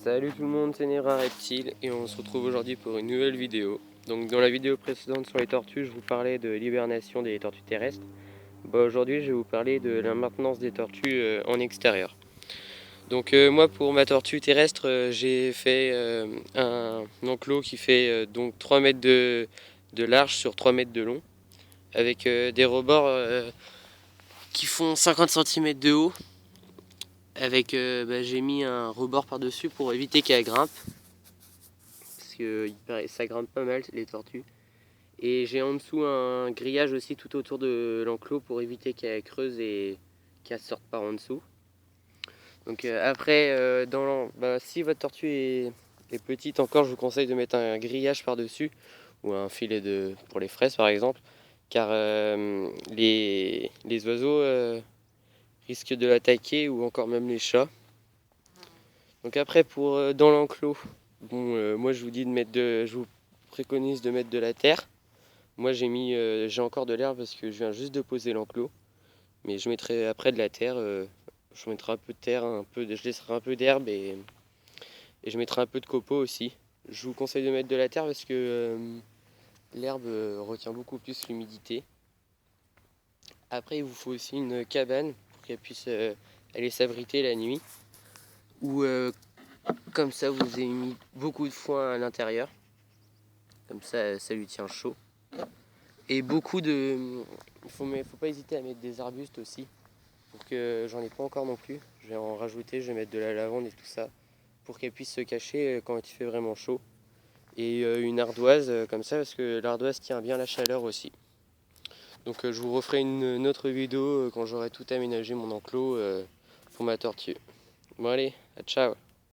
Salut tout le monde, c'est Nera Reptile et on se retrouve aujourd'hui pour une nouvelle vidéo. Donc dans la vidéo précédente sur les tortues, je vous parlais de l'hibernation des tortues terrestres. Aujourd'hui je vais vous parler de la maintenance des tortues en extérieur. Donc moi pour ma tortue terrestre, j'ai fait un enclos qui fait donc 3 mètres de large sur 3 mètres de long, avec des rebords qui font 50 cm de haut. Avec, j'ai mis un rebord par-dessus pour éviter qu'elle grimpe. Parce que ça grimpe pas mal les tortues. Et j'ai en dessous un grillage aussi tout autour de l'enclos pour éviter qu'elle creuse et qu'elle sorte par en dessous. Donc après, si votre tortue est petite encore, je vous conseille de mettre un grillage par-dessus ou un filet pour les fraises par exemple, car les oiseaux risquent de l'attaquer ou encore même les chats. Donc après pour dans l'enclos, moi je vous préconise de mettre de la terre. Moi j'ai encore de l'herbe parce que je viens juste de poser l'enclos, mais je mettrai après de la terre. Je mettrai un peu de terre, je laisserai un peu d'herbe et je mettrai un peu de copeaux aussi. Je vous conseille de mettre de la terre parce que l'herbe retient beaucoup plus l'humidité. Après il vous faut aussi une cabane pour qu'elle puisse aller s'abriter la nuit. Ou comme ça vous avez mis beaucoup de foin à l'intérieur. Comme ça lui tient chaud. Et faut pas hésiter à mettre des arbustes aussi. Pour que j'en ai pas encore non plus. Je vais en rajouter, je vais mettre de la lavande et tout ça. Pour qu'elle puisse se cacher quand il fait vraiment chaud. Et une ardoise comme ça parce que l'ardoise tient bien la chaleur aussi. Donc je vous referai une autre vidéo quand j'aurai tout aménagé mon enclos pour ma tortue. Bon allez, ciao.